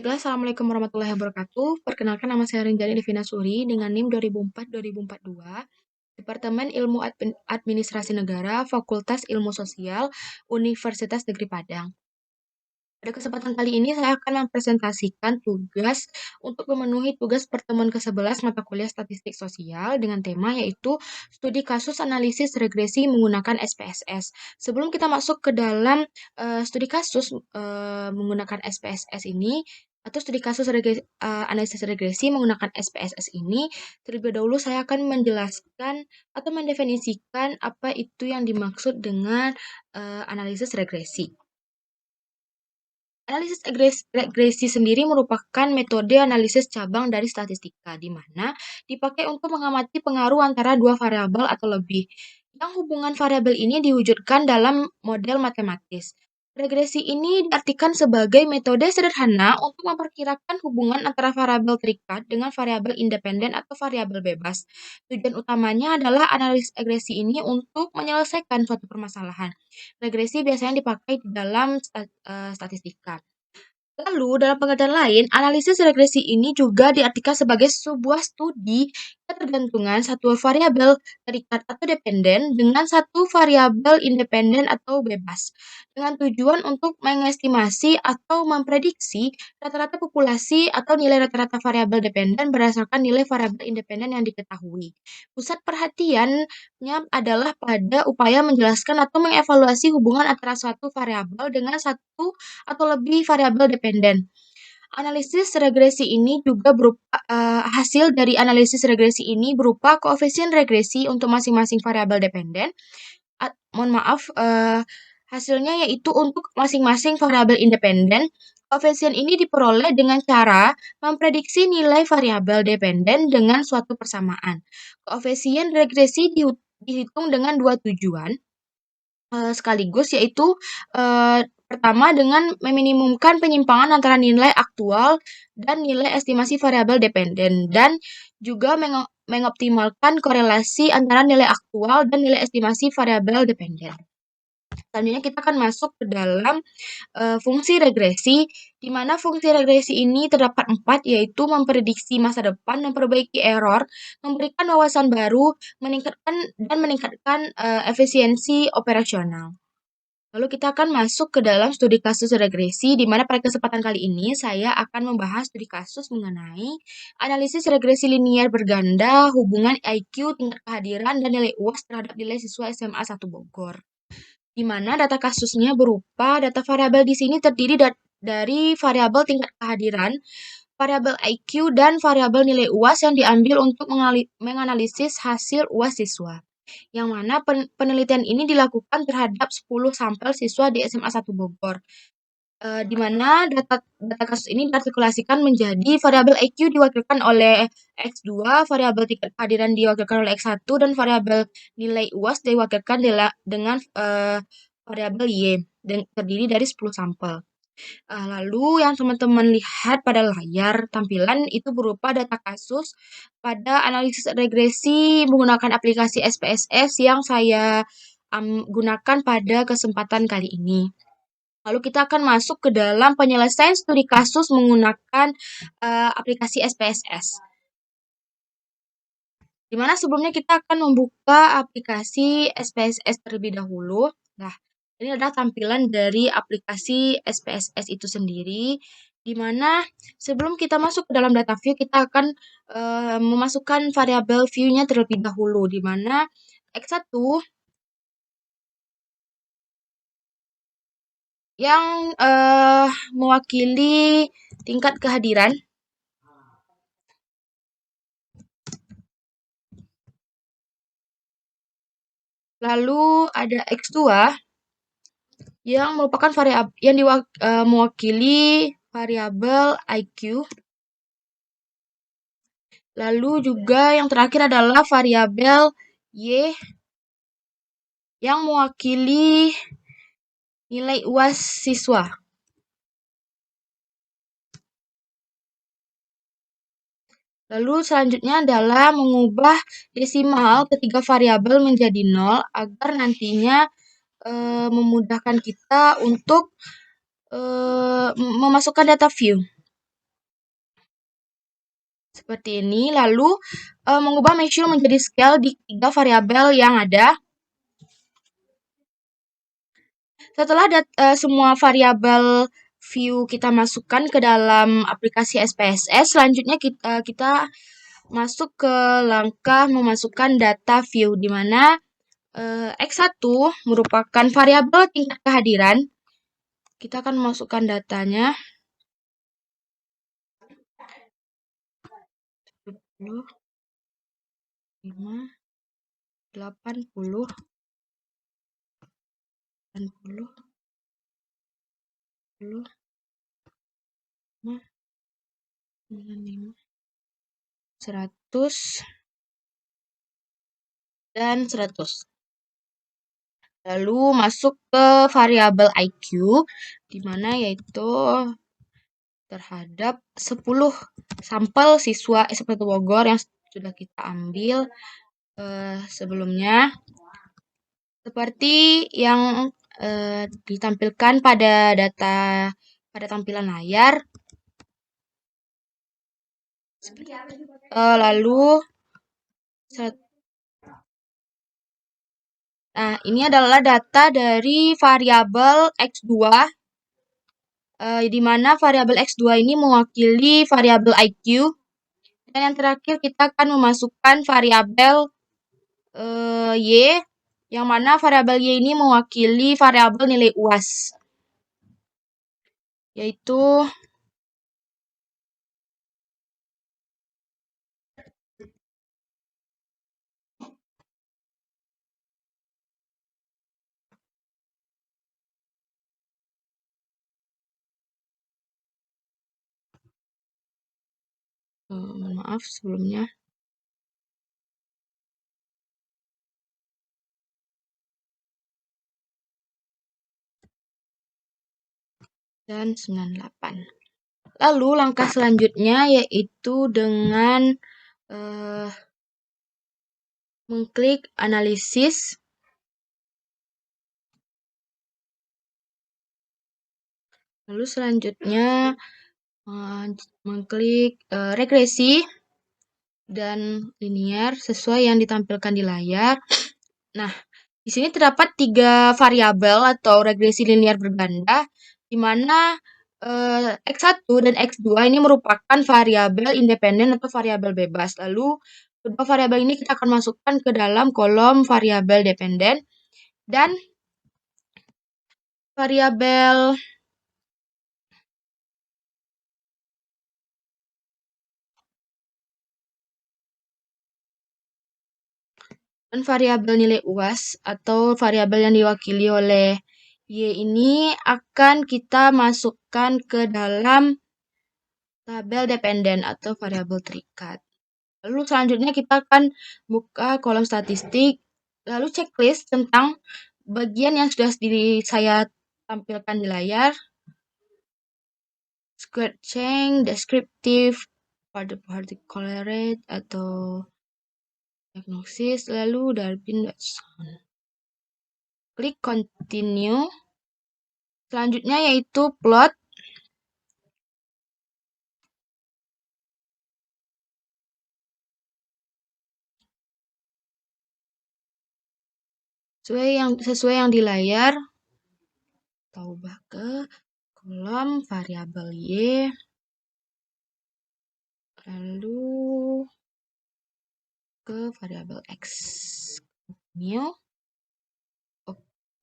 Baiklah, Assalamualaikum warahmatullahi wabarakatuh. Perkenalkan, nama saya Rinjani Devina Suri dengan NIM 2004-2042, Departemen Ilmu Administrasi Negara, Fakultas Ilmu Sosial, Universitas Negeri Padang. Pada kesempatan kali ini saya akan mempresentasikan tugas untuk memenuhi tugas pertemuan ke-11 mata kuliah Statistik Sosial dengan tema yaitu studi kasus analisis regresi menggunakan SPSS. Sebelum kita masuk ke dalam studi kasus menggunakan SPSS ini atau studi kasus analisis regresi menggunakan SPSS ini, terlebih dahulu saya akan menjelaskan atau mendefinisikan apa itu yang dimaksud dengan analisis regresi. Analisis regresi sendiri merupakan metode analisis cabang dari statistika, di mana dipakai untuk mengamati pengaruh antara dua variabel atau lebih, yang hubungan variabel ini diwujudkan dalam model matematis. Regresi ini diartikan sebagai metode sederhana untuk memperkirakan hubungan antara variabel terikat dengan variabel independen atau variabel bebas. Tujuan utamanya adalah analisis regresi ini untuk menyelesaikan suatu permasalahan. Regresi biasanya dipakai di dalam statistika. Lalu, dalam pengertian lain, analisis regresi ini juga diartikan sebagai sebuah studi ketergantungan satu variabel terikat atau dependen dengan satu variabel independen atau bebas, dengan tujuan untuk mengestimasi atau memprediksi rata-rata populasi atau nilai rata-rata variabel dependen berdasarkan nilai variabel independen yang diketahui. Pusat perhatiannya adalah pada upaya menjelaskan atau mengevaluasi hubungan antara suatu variabel dengan satu atau lebih variabel dependen. Analisis regresi ini juga berupa hasil dari analisis regresi ini berupa koefisien regresi untuk masing-masing variabel dependen. Hasilnya yaitu untuk masing-masing variabel independen. Koefisien ini diperoleh dengan cara memprediksi nilai variabel dependen dengan suatu persamaan. Koefisien regresi dihitung dengan dua tujuan sekaligus, yaitu pertama dengan meminimumkan penyimpangan antara nilai aktual dan nilai estimasi variabel dependen, dan juga mengoptimalkan korelasi antara nilai aktual dan nilai estimasi variabel dependen. Selanjutnya kita akan masuk ke dalam fungsi regresi, di mana fungsi regresi ini terdapat 4, yaitu memprediksi masa depan, memperbaiki error, memberikan wawasan baru, meningkatkan efisiensi operasional. Lalu kita akan masuk ke dalam studi kasus regresi, di mana pada kesempatan kali ini saya akan membahas studi kasus mengenai analisis regresi linier berganda, hubungan IQ, tingkat kehadiran, dan nilai UAS terhadap nilai siswa SMA 1 Bogor. Di mana data kasusnya berupa data variabel di sini terdiri dari variabel tingkat kehadiran, variabel IQ, dan variabel nilai UAS yang diambil untuk menganalisis hasil UAS siswa. Yang mana penelitian ini dilakukan terhadap 10 sampel siswa di SMA 1 Bogor. Di mana data kasus ini diartikulasikan menjadi variabel IQ diwakilkan oleh X2, variabel tingkat kehadiran diwakilkan oleh X1, dan variabel nilai UAS diwakilkan dengan variabel Y, terdiri dari 10 sampel. Lalu yang teman-teman lihat pada layar tampilan itu berupa data kasus pada analisis regresi menggunakan aplikasi SPSS yang saya gunakan pada kesempatan kali ini. Lalu kita akan masuk ke dalam penyelesaian studi kasus menggunakan aplikasi SPSS. Dimana sebelumnya kita akan membuka aplikasi SPSS terlebih dahulu. Nah, ini adalah tampilan dari aplikasi SPSS itu sendiri, di mana sebelum kita masuk ke dalam data view, kita akan memasukkan variabel view-nya terlebih dahulu, di mana X1 yang mewakili tingkat kehadiran. Lalu ada X2 yang merupakan variabel yang mewakili variabel IQ. Lalu juga yang terakhir adalah variabel Y yang mewakili nilai UAS siswa. Lalu selanjutnya adalah mengubah desimal ketiga variabel menjadi 0 agar nantinya memudahkan kita untuk memasukkan data view. seperti ini, lalu mengubah measure menjadi scale di 3 variabel yang ada. Setelah semua variabel view kita masukkan ke dalam aplikasi SPSS, selanjutnya kita masuk ke langkah memasukkan data view, di mana X1 merupakan variabel tingkat kehadiran. Kita akan memasukkan datanya. 10, 5, 80, 90, 10, 5, 95, 100, dan 100. Lalu masuk ke variabel IQ, di mana yaitu terhadap 10 sampel siswa SMP Bogor yang sudah kita ambil sebelumnya. Seperti yang ditampilkan pada tampilan layar. Lalu ini adalah data dari variabel X2, di mana variabel X2 ini mewakili variabel IQ. Dan yang terakhir kita akan memasukkan variabel Y, yang mana variabel Y ini mewakili variabel nilai UAS, yaitu maaf sebelumnya. Dan 98. Lalu langkah selanjutnya yaitu dengan mengklik analisis. Lalu selanjutnya mengklik regresi dan linear sesuai yang ditampilkan di layar. Nah, di sini terdapat 3 variabel atau regresi linear berganda, di mana X1 dan X2 ini merupakan variabel independen atau variabel bebas. Lalu kedua variabel ini kita akan masukkan ke dalam kolom variabel dependen, dan variabel nilai UAS atau variabel yang diwakili oleh Y ini akan kita masukkan ke dalam tabel dependen atau variabel terikat. Lalu selanjutnya kita akan buka kolom statistik, lalu checklist tentang bagian yang sudah saya tampilkan di layar. Squared change, descriptive, particular rate, atau diagnosis, lalu Darwin-Watson. Klik continue. Selanjutnya yaitu plot. Sesuai yang di layar. Kita ubah ke kolom variabel Y. Lalu ke variabel X. New.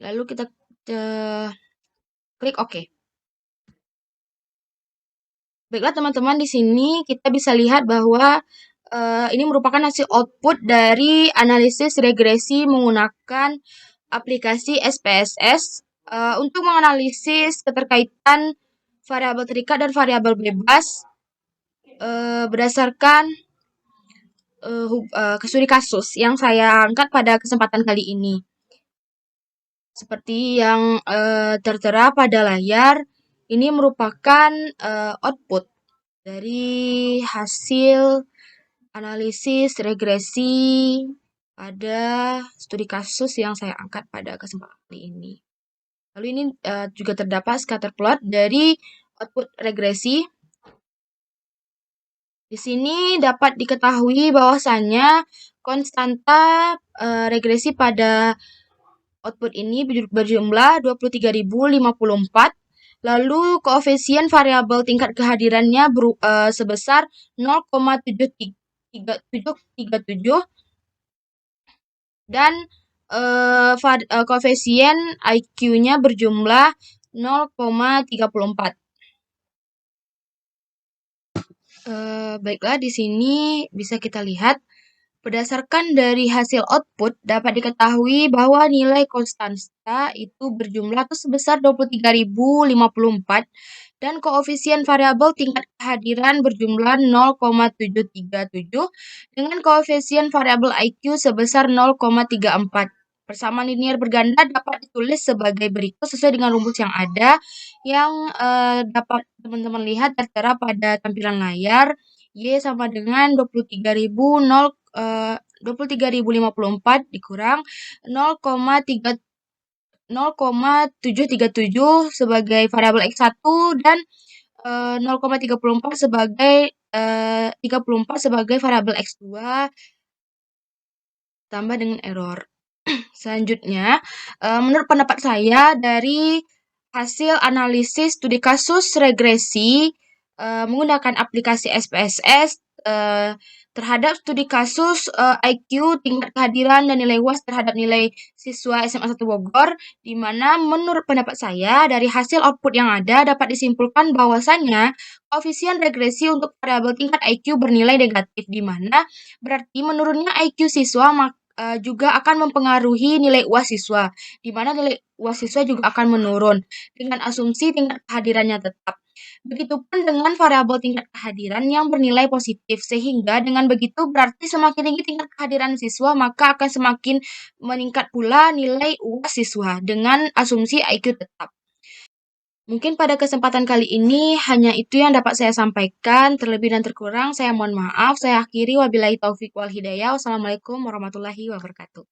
Lalu kita klik OK. Baiklah teman-teman, di sini kita bisa lihat bahwa ini merupakan hasil output dari analisis regresi menggunakan aplikasi SPSS untuk menganalisis keterkaitan variabel terikat dan variabel bebas berdasarkan studi kasus yang saya angkat pada kesempatan kali ini. Seperti yang tertera pada layar, ini merupakan output dari hasil analisis regresi pada studi kasus yang saya angkat pada kesempatan kali ini. Lalu ini juga terdapat scatter plot dari output regresi. Di sini dapat diketahui bahwasannya konstanta regresi pada output ini berjumlah 23.054. Lalu koefisien variabel tingkat kehadirannya sebesar 0,7737 dan koefisien IQ-nya berjumlah 0,34. Baiklah, di sini bisa kita lihat berdasarkan dari hasil output dapat diketahui bahwa nilai konstanta itu berjumlah atau sebesar 23.054 dan koefisien variabel tingkat kehadiran berjumlah 0,737 dengan koefisien variabel IQ sebesar 0,34. Persamaan linear berganda dapat ditulis sebagai berikut sesuai dengan rumus yang ada yang dapat teman-teman lihat tertera pada tampilan layar. Y sama dengan 23.054 dikurang 0,737 sebagai variabel X1 dan 0,34 sebagai 34 sebagai variabel X2 tambah dengan error. Selanjutnya, menurut pendapat saya dari hasil analisis studi kasus regresi menggunakan aplikasi SPSS terhadap studi kasus IQ, tingkat kehadiran, dan nilai UAS terhadap nilai siswa SMA 1 Bogor, di mana menurut pendapat saya dari hasil output yang ada dapat disimpulkan bahwasannya koefisien regresi untuk variabel tingkat IQ bernilai negatif, di mana berarti menurunnya IQ siswa juga akan mempengaruhi nilai UAS siswa, di mana nilai UAS siswa juga akan menurun dengan asumsi tingkat kehadirannya tetap. Begitupun dengan variabel tingkat kehadiran yang bernilai positif, sehingga dengan begitu berarti semakin tinggi tingkat kehadiran siswa, maka akan semakin meningkat pula nilai UAS siswa dengan asumsi IQ tetap. Mungkin pada kesempatan kali ini hanya itu yang dapat saya sampaikan. Terlebih dan terkurang saya mohon maaf. Saya akhiri, wabillahi taufik wal hidayah. Wassalamualaikum warahmatullahi wabarakatuh.